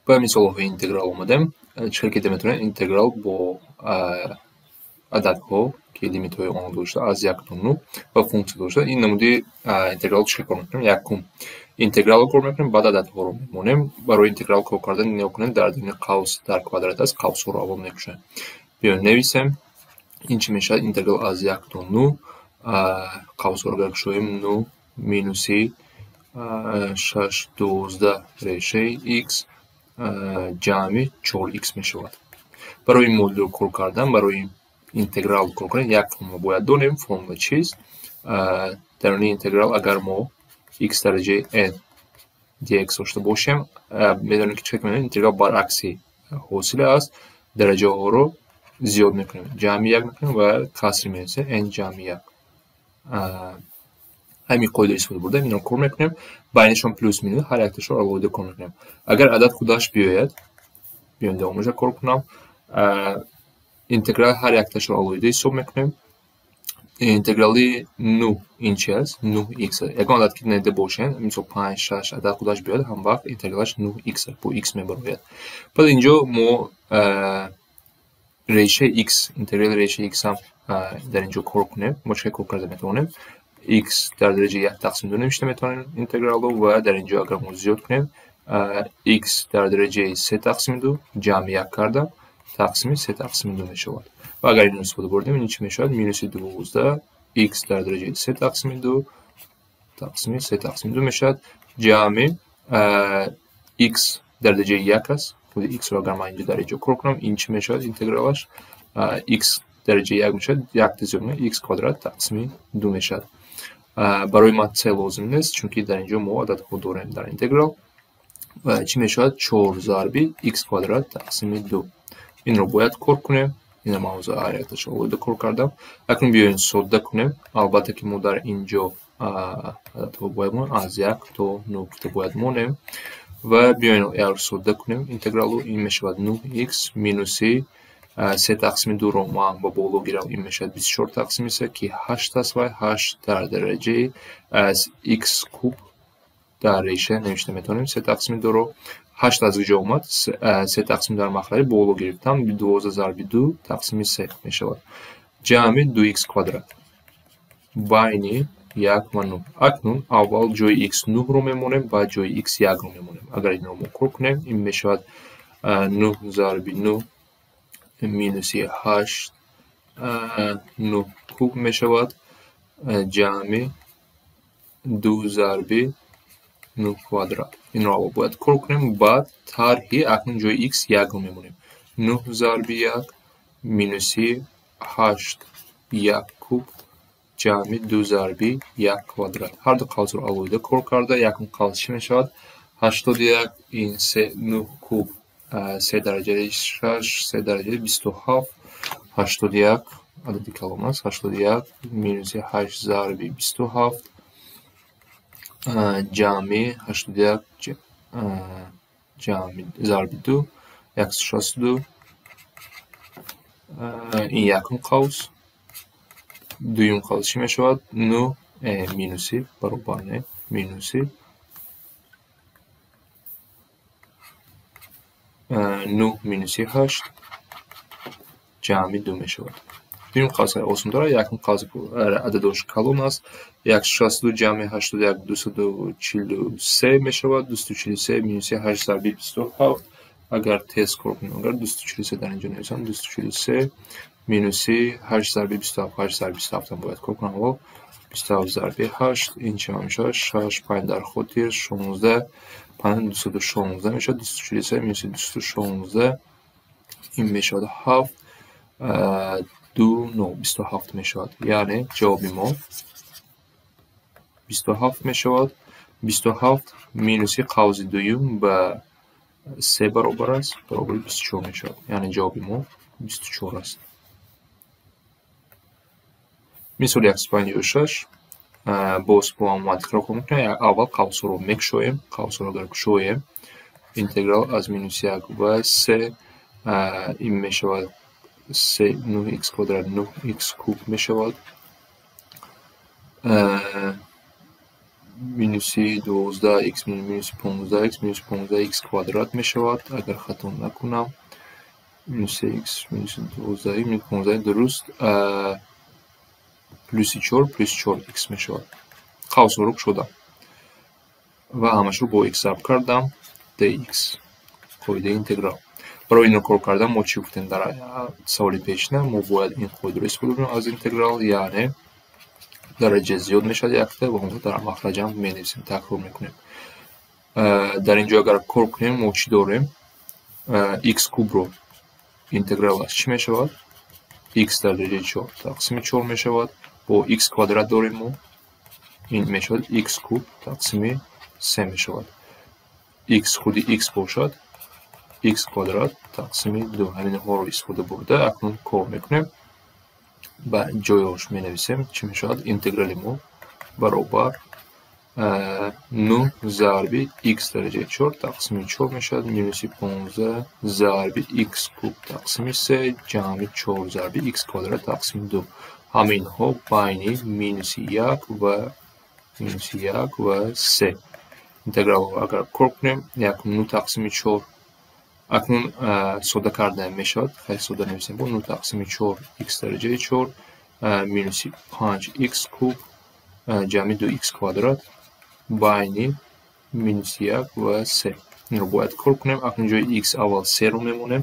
و مثال اینتگرال اومدم چه که میتونه اینتگرال با عددها که لیمیت های آن داشته از 1 تا 9 و فونکسی داشته این نموده اینتگرال چه کار میکنیم یکم اینتگرال رو کار میکنیم بعد عددها رو میمونیم برای اینتگرال کار کردن نیا کنیم در دین قوس در کوادرات است قوس رو اول میکشیم بیایم نویسیم این چی میشه اینتگرال از 1 تا 9 قوس رو بکشیم 9 مینوسی 6 12 ریشه x جمعی 4x میشود برای این مدل کار کردن برای اینتگرال کار کردن یک فرمول باید داریم فرمول چیست در این اینتگرال اگر ما x درجه n dx داشته باشیم میدونیم که چه کنیم اینتگرال برعکسی حاصل است درجه ها رو زیاد میکنیم جمعی 1 میکنیم و کسر میرسه n جمعی 1 همین قاعده استفاده بردیم اینا کار میکنیم بینشون پلوس مینوس هر یک تاشو علاوه کار میکنیم اگر عدد خودش بیاید بیایم دومش کار کنم اینتگرال هر یک تاشو علاوه حساب میکنیم اینتگرالی 9 اینچ است 9x یگان عدد که نده باشین مثلا 5 6 عدد خودش بیاد هم وقت اینتگرالش 9x با x میبراید بعد اینجا ما ریشه x اینتگرال ریشه x هم در اینجا کار کنیم ما چه کار کرده میتونیم x در درجه 1 تقسیم 2 نوشته میتونیم اینتگرال رو و در اینجا اگر ما زیاد کنیم x در درجه 3 تقسیم 2 جمع 1 کردم تقسیم 3 تقسیم 2 میشود و اگر این رو استفاده بردیم این چی میشود مینوس 12 x در درجه 3 تقسیم 2 تقسیم 3 تقسیم 2 میشود جمع x در درجه 1 است خود x رو اگر من اینجا در اینجا کار کنم این چی میشود اینتگرالش x درجه 1 میشود 1 تزیاد x کوادرات تقسیم 2 میشود برای ما چه لازم نیست چون که در اینجا ما عدد ها داریم در اینتگرال و چی میشود 4 ضرب x کوادرات تقسیم 2 این رو باید کار کنیم این موضوع حرکتش رو کار کردم اکنون بیاین ساده کنیم البته که ما در اینجا عدد ها باید مون از 1 تا 9 باید مونیم و بیاین رو ساده کنیم اینتگرال رو این میشود 9x مینوسی 3 تقسیم 2 رو ما با بالا گیرم این میشود 24 تقسیم 3 که 8 است و 8 در درجه از x کوب در ریشه نوشته میتونیم 3 تقسیم 2 رو 8 از اینجا اومد 3 تقسیم در مخرج بالا گرفتم 12 ضرب 2 تقسیم 3 میشود جمع 2x کوادرات بین 1 و 9 اکنون اول جای x 9 رو میمونیم بعد جای x 1 رو میمونیم اگر این رو مکر کنیم این میشود 9 ضرب 9 مینوسی 8 9 کوب میشود جمع 2 ضرب 9 کوادرات این رو باید کار کنیم بعد طرحی اکنون جای x 1 رو میمونیم 9 ضرب 1 مینوسی 8 1 کوب جمع 2 ضرب 1 کوادرات هر دو قوس رو علاوه کار کرده یکم قوس چی میشود 81 این 3 9 کوب 3 درجه 6 3 درجه 27 81 عدد کلام است 81 مینوسی 8 ضرب 27 جمع 81 جمع ضرب 2 162 این یکم قوس دویم قوس چی میشود 9 مینوسی برابر نه مینوسی 9 مینوسی 8 جمع 2 میشود دویم قوس آسان داره یکم قوس عددش کلان است 162 جمع 81 243 میشود 243 مینوسی 8 ضرب 27 اگر تست کنیم اگر 243 در اینجا نویسم 243 مینوسی 8 ضرب 27 8 ضرب 27 هم باید کار کنم و 27 ضرب 8 این چه میشه 6 5 در خود تیر 16 5 216 میشه 243 مینوسی 216 این میشود 7 2 9 27 میشود یعنی جواب ما 27 میشود 27 مینوسی قوس دویم به 3 برابر است برابر 24 میشود یعنی جواب ما 24 است مثال 156 باز با ما تکرار کنیم اول قوس رو میکشویم قوس رو اگر کشویم اینتگرال از مینوس 1 و 3 این میشود 3 9x کوادرات 9x کوب میشود минуси 12х минуси 15х минуси 15х квадрат мешавад, агар хато накунам. Минуси х минуси 12 минуси 15 дуруст, плюси 4 плюси 4х мешавад. қавсорук шуда ва ҳамашро бо х зарб кардам. dx қоидаи интеграл. барои инро кор кардам мо чӣ гуфтем дар саволи пешина? Мо бояд ин қоидаро истифода кунем аз интеграл, яъне дараҷа зиёд мешавад якта ва онро дар махраҷам менависем, такрор мекунем. дар ин ҷо агар кор кунем мо чӣ дорем? х кубро интегралаш чӣ мешавад? х дар дараҷаи 4 тақсими 4 мешавад. бо х квадрат дорем мо, ин мешавад х куб тақсими 3 мешавад. х худи х бошад, х квадрат тақсими 2. ҳаминҳоро истифода бурда акнун кор мекунем. ба ҷойош менависем чӣ мешавад? Интеграли мо баробар 9 зарби х дараҷаи 4 тақсими 4 мешавад, минуси 15 зарби х куб тақсими 3 ҷамъи 4 зарби х квадрат тақсими 2. ҳаминҳо байни минуси 1 ва 3. интегралро агар кор кунем, 9 тақсими 4 акнун сода карда мешавад. хеле сода нависем бо 9 тақсими 4 х дараҷаи 4 минуси 5х куб ҷамъи 2х квадрат байни минуси 1 ва 3. инро бояд кор кунем. акнун ҷои х аввал 3ро мемонем.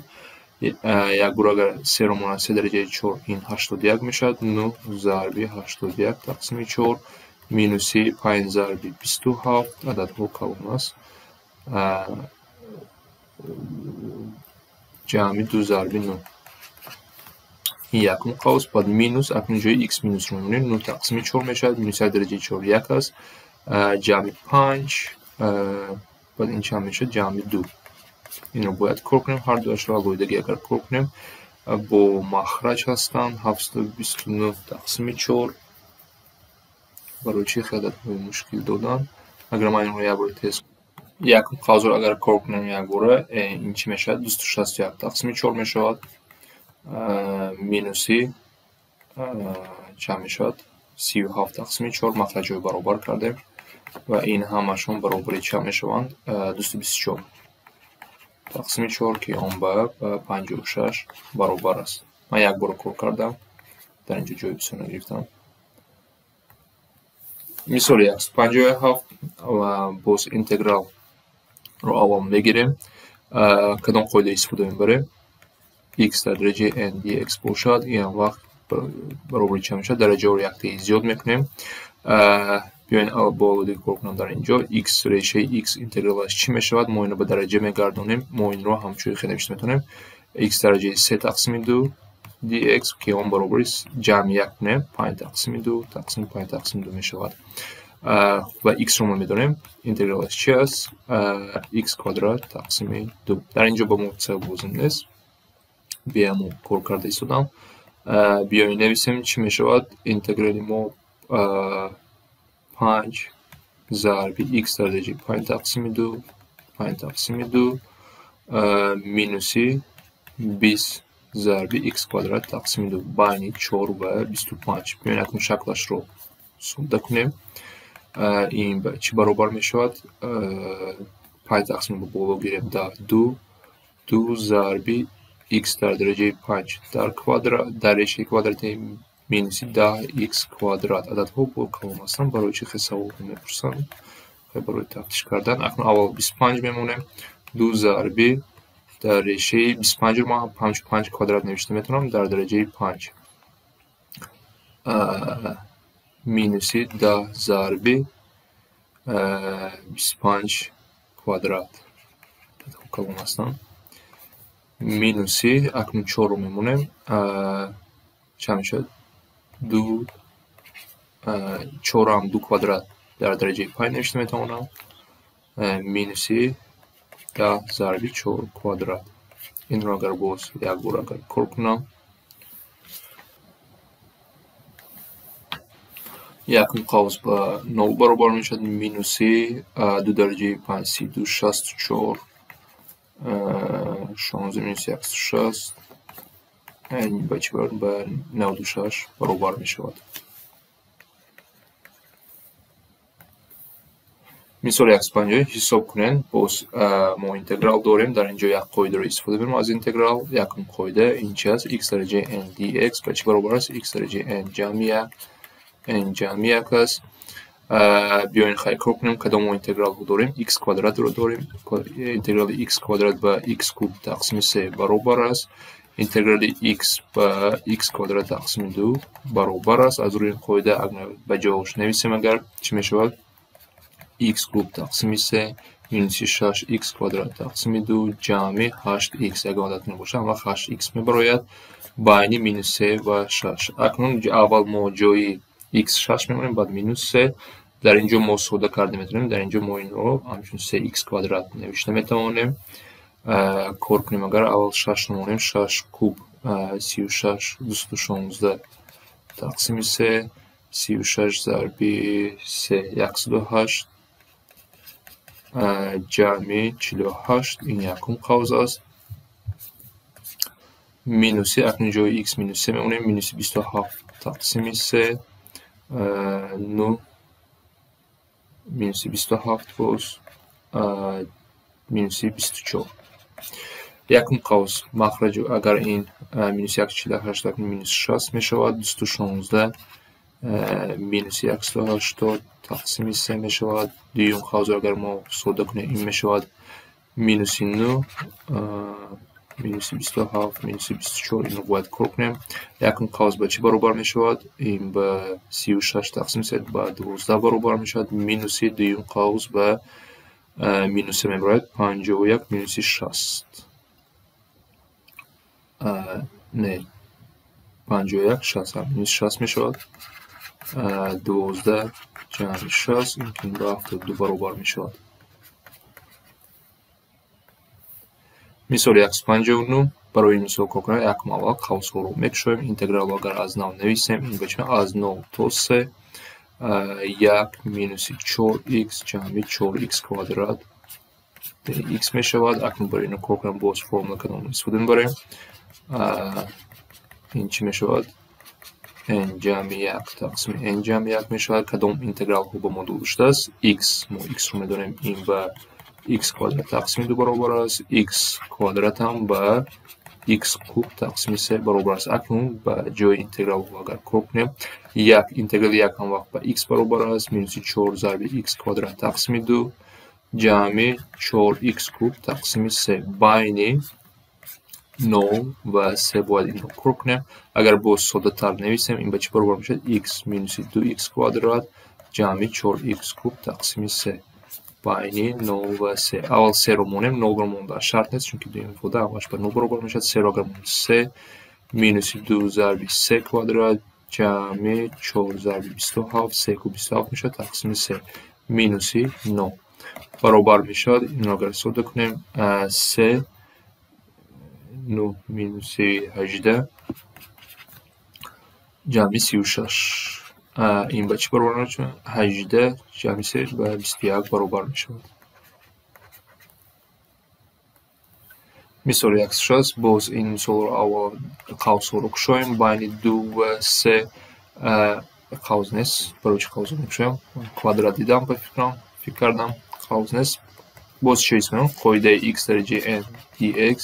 якбур агар 3ро монад 3 дараҷаи 4 ин 81 мешавад. 9 зарби 81 тақсими 4 минуси 5 зарби 27 ададҳо калон аст. ҷамъи 2 зарби 9. ин якум қавс. баъд минус акнун ҷои х минусро мемонем. 9 тақсими 4 мешавад. минуси 1 дараҷаи 4 1 аст. ҷамъи 5 баъд ин чанд мешавад? ҷамъи 2. инро бояд кор кунем. ҳардуашро алоҳидаги агар кор кунем бо махраҷ ҳастанд. 729 тақсими 4 барои чӣ хелатҳои мушкил додан? агар ман инро якбора тест якум қавсро агар кор кунем якбора, ин чӣ мешавад? 261 тақсими 4 мешавад. минуси чанд мешавад? 37 тақсими 4 махраҷҳои баробар кардем ва ин ҳамашон баробари чанд мешаванд? 224 тақсими 4 ки он ба 56 баробар аст. ман якбора кор кардам, дар инҷо ҷои бисёр нагирифтам. мисоли 157 ва боз интегралро аввал мегирем. кадом қоида истифода мебарем? х дар дараҷаи n dx бошад. ин вақт баробари чанд мешавад? дараҷаҳоро яктаи зиёд мекунем. биёин бо алоҳидаги кор кунам дар ин ҷо. х решаи х интегралаш чӣ мешавад? мо инро ба дараҷа мегардонем. мо инро ҳамчунин хеле навишта метавонем. х дараҷаи 3 тақсими 2 dx ки он баробари ҷамъи 1 кунем. 5 тақсими 2 тақсими 5 тақсими 2 мешавад. ва х-ро мо медонем. интегралаш чӣ аст? х квадрат тақсими 2. дар ин ҷо ба мо цел лозим нест. биям кор карда истодам. биёин нависем чӣ мешавад? интеграли мо 5 зарби х дар дараҷаи 5 тақсими 2 5 тақсими 2 минуси 20 зарби х квадрат тақсими 2 байни 4 ва 25. биёин акнун шаклашро сода кунем. ин чӣ баробар мешавад? 5 тақсими ба боло гирем дар 2 зарби х дар дараҷаи 5 дар квадрат дар решаи квадрати минуси 10х квадрат. ададҳо бо калон ҳастанд. барои чӣ хеле саволҳо мепурсанд? барои тафтиш кардан акнун аввал 25 мемонем. 2 зарби дар решаи 25ро ман 5 квадрат навишта метавонам дар дараҷаи 5 минуси 10 зарби 25 квадрат. ададҳо калон ҳастанд. минуси акнун 4ро мемонем. чанд мешавад? 2 4ам 2 квадрат дар дараҷаи 5 навишта метавонам. минуси 10 зарби 4 квадрат. инро агар боз якбор агар кор кунам, якум қавс ба 0 баробар мешавад. минуси 2 дараҷаи 5 32 64 16 минуси 160 ба чӣ баробар? ба 96 баробар мешавад. мисоли 150 ҳисоб кунем. Боз мо интеграл дорем. Дар инҷо як қоидаро истифода мебарем аз интеграл. Якум қоида ин чи аст: x дараҷаи n dx ба чӣ баробар аст? X дараҷаи n ҷамъи 1 n ҷамъи 1 аст. بیاین خیلی کار کنیم کدام اینتگرال رو داریم. x کوادرات رو داریم. اینتگرال x کوادرات به x کوب تقسیم 3 برابر است. اینتگرال x به x کوادرات تقسیم 2 برابر است. از روی این قاعده اگر به جاش نویسیم اگر چی میشود؟ x کوب تقسیم 3 مینوس 6 x کوادرات تقسیم 2 جمع 8x اگر عادت نباشه اما 8x میبراید بین مینوس 3 و 6. اکنون اول ما جای x 6 میمونیم بعد مینوس 3. در اینجا ما سودا کرده میتونیم. در اینجا ما این رو همچون 3x کوادرات نوشته میتوانیم. کار کنیم اگر اول 6 نمونیم 6 کوب 36 216 تقسیم 3 36 ضرب 3 108 جمع 48 این یکم قوس است. مینوسی اکنون جای x مینوس 3 میمونیم. مینوس 27 تقسیم 3 9 مینوس 27 باز مینوس 24 یکم قوس مخرج اگر این مینوس 148 اکنون مینوس 60 میشود. 216 مینوس 180 تقسیم 3 میشود. دویم قوس اگر ما سودا کنیم این میشود مینوس 9 مینوس 27 مینوس 24 این رو باید کار کنیم. یکم قوس به چی برابر می شود؟ این به 36 تقسیم 3 به 12 برابر می شود. مینوس دویم قوس به مینوس می براید 51 مینوس 60 نه 51 60 مینوس 60 می شود. 12 جمع 60 این که به 72 برابر می شود. مثال 159 برای این مثال کار کنیم. یکم اول قوس ها رو میکشیم. اینتگرال اگر از نو نویسیم این بچه از 9 تا 3 1 مینوس 4x جمع 4x کوادرات x می شود. اکنون برای این کار کنیم باز فرمول کدام استفاده میبریم. این چی می شود؟ n جمع 1 تقسیم n جمع 1 می شود. کدام اینتگرال ها به ما داشته است؟ x ما x رو میدونیم این به x کوادرات تقسیم 2 برابر است. x کوادرات هم به x کوب تقسیم 3 برابر است. اکنون به جای اینتگرال اگر کار کنیم یک اینتگرال یک هم وقت به x برابر است. مینوس 4 ضرب x کوادرات تقسیم 2 جمع 4x کوب تقسیم 3 بین 9 و 3 باید این رو کار کنیم. اگر باز ساده تر نویسیم این به چی برابر میشه؟ x مینوس 2x کوادرات جمع 4x کوب تقسیم 3 بین 9 و 3. اول 3 رو مونیم. 9 رو مونده شرط نیست چون که دو اینفوده همش به 9 برابر میشد. 3 رو اگر مونده 3 مینوس 2 ضرب 3 کوادرات جمع 4 ضرب 27 3 کوب 27 میشد تقسیم 3 مینوس 9 برابر میشد. این رو اگر ساده کنیم 3 9 مینوس 18 جمع 36 این به چی برابر میشه؟ 18 جمع 3 به 21 برابر میشه. مثال 160 باز این مثال رو اول قوس رو کشویم. بین 2 و 3 قوس نیست. برای چی قوس رو میکشویم؟ کوادرات دیدم به فکر کردم قوس نیست. باز چه اسمیم؟ قاعده x درجه n dx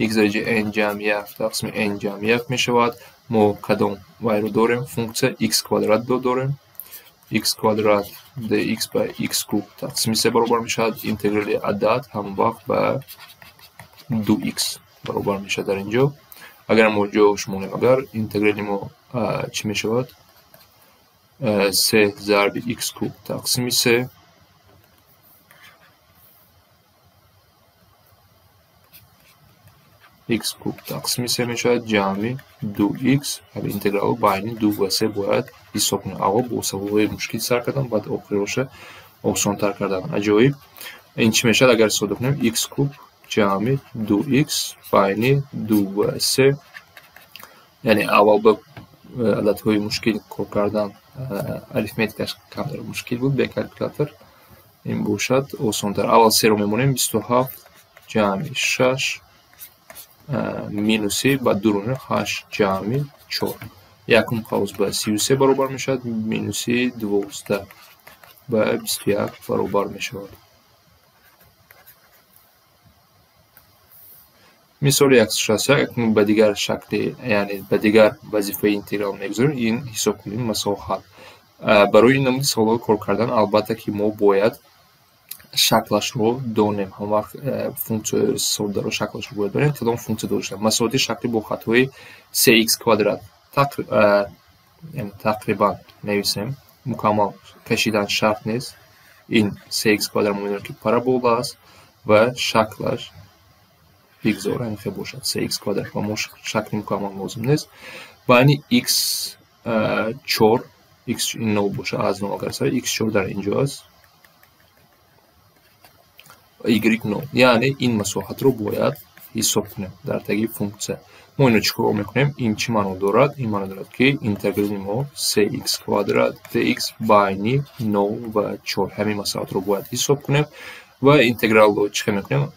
x درجه n جمع 1 تقسیم n جمع 1 میشود. ما کدام وای رو داریم؟ فونکسیون x کوادرات داریم. x کوادرات dx به x کوب تقسیم 3 برابر میشود. اینتگرال عدد هم وقت به 2x برابر میشه. در اینجا اگر ما جاش مونیم اگر اینتگرال ما چی میشود؟ 3 ضرب x کوب تقسیم 3 x کوب تقسیم 3 میشود جمع 2x. اینتگرال بین 2 و 3 باید حساب کنیم. اول با سوالای مشکل سر کردم بعد آخرش آسان تر کردم. عجایب. این چی میشود اگر ساده کنیم؟ x کوب جمع 2x بین 2 و 3 یعنی اول با عدد های مشکل کار کردن اریتمتیکش کم در مشکل بود. به کلکولاتور این باشد آسان تر. اول 3 رو میمونیم 27 جمع 6 مینوسی با درون 8 جمع 4 یکم قوس به 33 برابر میشد. مینوسی 12 به 21 برابر می شود. مثال 160 به دیگر شکل، یعنی به دیگر وظیفه اینتگرال میگذاریم. این حساب کنیم مساحت. برای این نمود سوال کار کردن البته که ما باید شکلش رو دونیم. هم وقت فونکسیون ساده رو شکلش رو باید دونیم. کدام فونکسیون داشتیم؟ مساحت شکلی با خطای 3x کوادرات یعنی تقریبا نویسیم. مکمل کشیدن شرط نیست. این 3x کوادرات میدونیم که پارابولا است و شکلش بگذار همین باشد 3x کوادرات و ما شکل مکمل لازم نیست. و یعنی x 4 x این نو باشه از نو اگر سر x 4 در اینجاست y نو، یعنی این مساحت رو باید حساب کنیم در طریق فونکسیون. ما اینو چیکار میکنیم؟ این چی معنی دارد؟ این معنی دارد که اینتگرال ما 3x کوادرات dx بین 9 و 4 همین مساحت رو باید حساب کنیم و اینتگرال رو چیکار میکنیم؟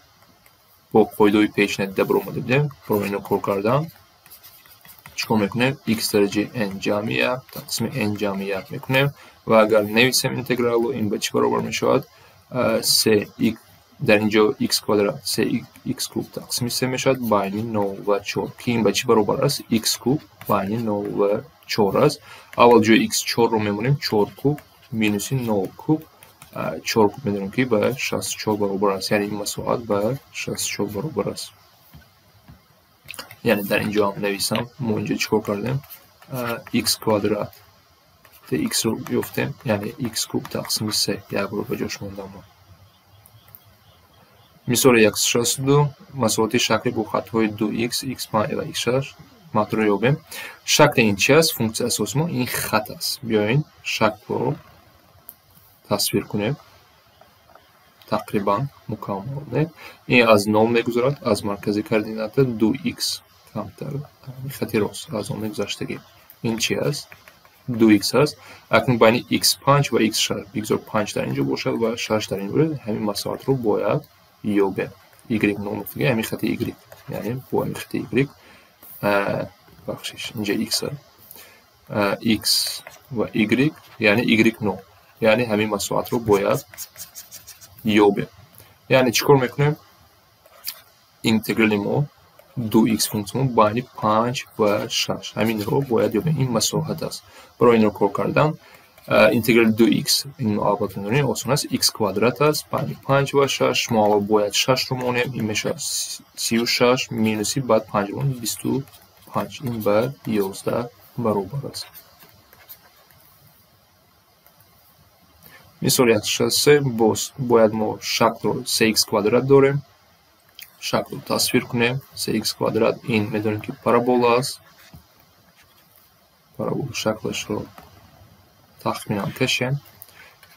با قاعده پیشنهاد در اومده بودیم. برای اینو کار کردن چیکار میکنیم؟ x درجه n جمع 1 تقسیم n جمع 1 میکنیم و اگر نویسیم اینتگرال رو این به چی برابر میشود؟ 3x در اینجا x کوادرات 3x کوب تقسیم 3 میشود بین 9 و 4 که این به چی برابر است؟ x کوب بین 9 و 4 است. اول جای x 4 رو میمونیم 4 کوب مینوس 9 کوب 4 کوب میدونیم که به 64 برابر است، یعنی این مساحت به 64 برابر است. یعنی در اینجا هم نویسم ما اینجا چیکار کردیم؟ x کوادرات x رو بیفتیم یعنی x کوب تقسیم 3 یک رو به جاش موندم. مثال 162 مساحت شکل با خطهای 2x x5 و x6 مطلب رو یابیم. شکل این چی است؟ فونکسیون اساس ما این خط است. بیاین شکل رو تصویر کنیم. تقریبا مکمل. این از نام میگذارد از مرکز کوردینات 2x کمتر خطی راست از اون گذشتگی. این چی است؟ 2x است. اکنون بین x5 و x6 بگذار 5 در اینجا باشد و 6 در این باشد. همین مساحت رو باید یابیم. y نام دیگه همین خط y یعنی با همین خط y بخشش اینجا x x و y یعنی y نام یعنی همین مساحت رو باید یابیم. یعنی چیکار میکنیم؟ اینتگرال ما 2x فونکسیون بین 5 و 6 همین رو باید یابیم. این مساحت است. برای این رو کار کردن اینتگرال 2x این البته میدونید آسان است. x کوادرات است بین 5 و 6 ما باید 6 رو مونیم. این میشه 36 مینوسی بعد 5 رو 25 این به 11 برابر است. مثال 163 باید ما شکل رو 3x کوادرات داریم. شکل رو تصویر کنیم. 3x کوادرات این میدونیم که پارابولا است. پارابولا شکلش رو تخمینا کشیم.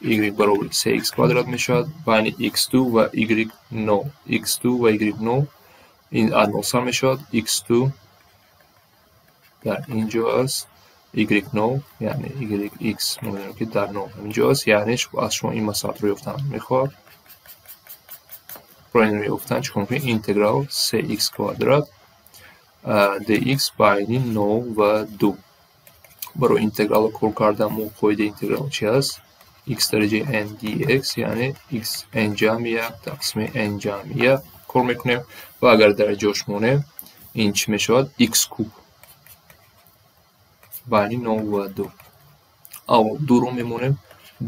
y برابر 3x کوادرات میشود بین x2 و y9 x2 و y9 این عدل سر میشود. x2 در اینجا است y9 یعنی yx میدونیم که در 9 اینجا است، یعنی از شما این مساحت رو یافتن میخواد. برای این رو یافتن چون که اینتگرال 3x کوادرات dx بین 9 و 2 برای اینتگرال کار کردن ما قاعده اینتگرال چی است؟ x درجه n dx یعنی x n جمع 1 تقسیم n جمع 1 کار میکنیم و اگر در جاش مونه این چی میشود؟ x کوب بین 9 و 2 اول 2 رو میمونیم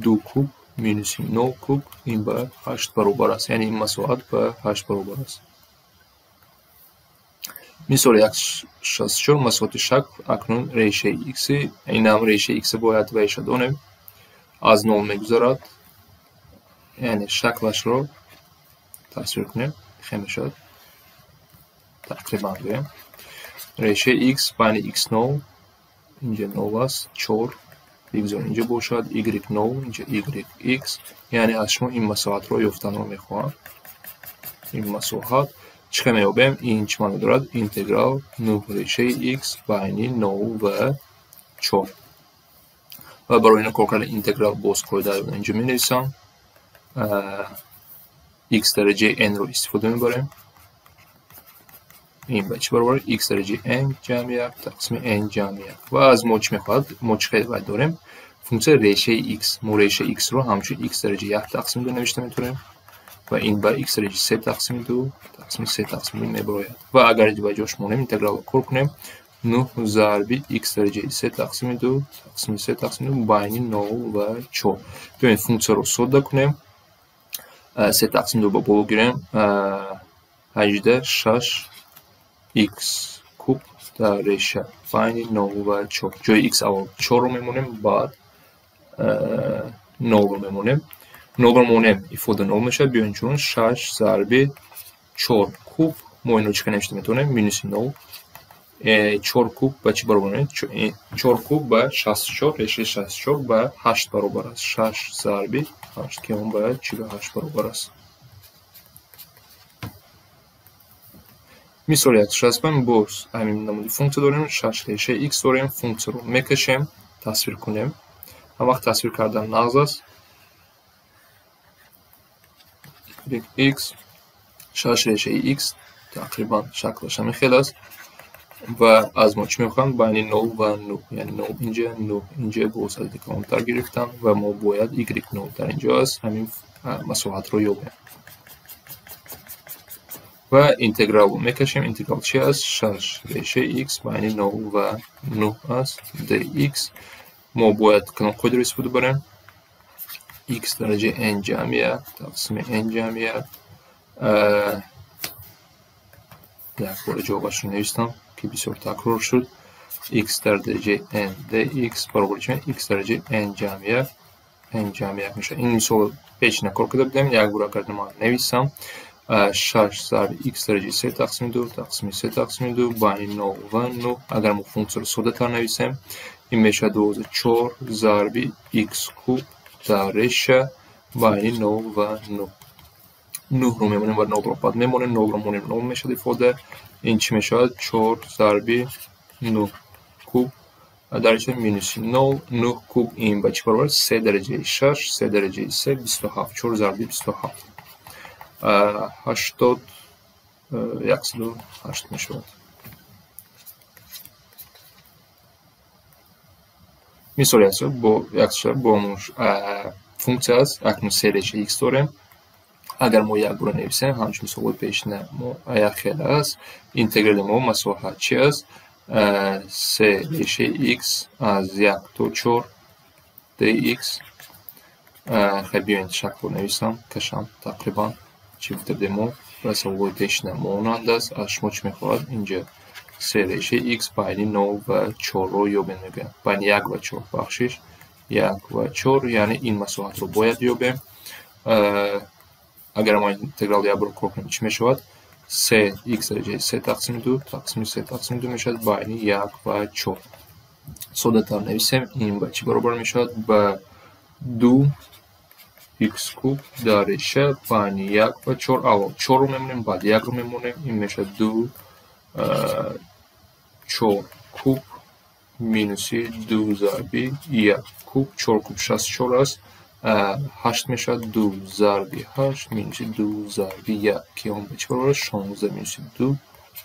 2 کوب مینوس 9 کوب این به 8 برابر است، یعنی این مساحت به 8 برابر است. مثال 164 مساحت شکل اکنون ریشه x این هم ریشه x باید ویش دانیم از 0 میگذارد، یعنی شکلش رو تصویر کنیم. خیلی شد تقریبا بگیم ریشه x بین x9 اینجا 9 است 4 بگذار اینجا باشد y9 اینجا yx یعنی از شما این مساحت رو یافتن رو میخواهم. این مساحت چه میابیم؟ این چه معنی دارد؟ اینتگرال 9 ریشه x بین 9 و 4 و برای این کار کردن اینتگرال باز قاعده رو اینجا می نویسم. x درجه n رو استفاده میبریم. این به چی برابر؟ x درجه n جمع 1 تقسیم n جمع 1 و از ما چی میخواد؟ ما چه باید داریم؟ فونکسیون ریشه x ما ریشه x رو همچون x درجه 1 تقسیم 2 نوشته میتونیم و این بر x درجه 3 تقسیم 2 تقسیم 3 تقسیم 2 میبراید و اگر دیگه جاش مونیم اینتگرال رو کل کنیم 9 ضرب x درجه 3 تقسیم 2 تقسیم 3 تقسیم 2 بین 9 و 4 بیاین فونکسیون رو ساده کنیم 3 تقسیم 2 با بالا گیریم 18 6 x کوب در ریشه بین 9 و 4 جای x اول 4 رو میمونیم بعد 9 رو میمونیم 9 رو میمونیم ifade 9 میشه بیاین چون 6 ضرب 4 کوب ما اینو چیکار نمیشه میتونیم مینوس 9 4 کوب با چی برابر میشه 4 کوب با 64 ریشه 64 با 8 برابر است 6 ضرب 8 که اون با 48 برابر است مثال 165 باز همین نمودی فونکسیون داریم 6 ریشه x داریم فونکسیون رو میکشیم تصویر کنیم هم وقت تصویر کردن نغز است x 6 ریشه x تقریبا شکلش همین خیلی است و از ما چی میخوام بین 9 و 9 یعنی 9 اینجا 9 اینجا باز از کمتر گرفتم و ما باید y 9 در اینجا است همین مساحت رو یابیم و اینتگرال رو میکشیم اینتگرال چی است 6 ریشه x بین 9 و 9 است dx ما باید کنم خود رو استفاده بریم x درجه n جمعیه تقسیم n جمعیه یک بار جوابش رو نوشتم که بسیار تکرار شد x درجه n dx برابر چه x درجه n جمعیه n جمعیه میشه این مثال پیش نکار کرده بودیم یک بار اگر ما نویسم 6 ضرب x درجه 3 تقسیم 2 تقسیم 3 تقسیم 2 بین 9 و 9 اگر ما فونکسیون رو ساده تر نویسیم این میشه 4 ضرب x کوب در ریشه بین 9 و 9 9 رو میمونیم و 9 رو بعد میمونیم 9 رو میمونیم 9 میشه ifade این چی میشه 4 ضرب 9 کوب در ریشه مینوس 9 9 کوب این با چی برابر 3 درجه 6 3 درجه 3 27 4 ضرب 27 80 108 میشود مثال است با فونکسیون است اکنون 3 ریشه x داریم اگر ما یک رو نویسیم همچون مثال پیش نه ما یک خیلی است اینتگرال ما مساحت چی است 3 ریشه x از 1 تا 4 dx خیلی بیاین شکل رو نویسم کشم تقریبا چی بوده ما مثال پیش نه مانند است از شما چی میخواهد اینجا 3 ریشه x بین 9 و 4 رو یابیم میگم بین 1 و 4 بخشش 1 و 4 یعنی این مساحت رو باید یابیم اگر ما اینتگرال یا برو کل کنیم چی میشود 3 x درجه 3 تقسیم 2 تقسیم 3 تقسیم 2 میشود بین 1 و 4 ساده تر نویسیم این با چی برابر میشود با 2 x کوب در ریشه بین 1 و 4 اول 4 رو میمونیم بعد 1 رو میمونیم این میشه 2 4 کوب مینوس 2 ضرب 1 کوب 4 کوب 64 است 8 میشه 2 ضرب 8 مینوس 2 ضرب 1 که اون به چی برابر 16 مینوس 2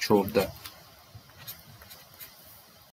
14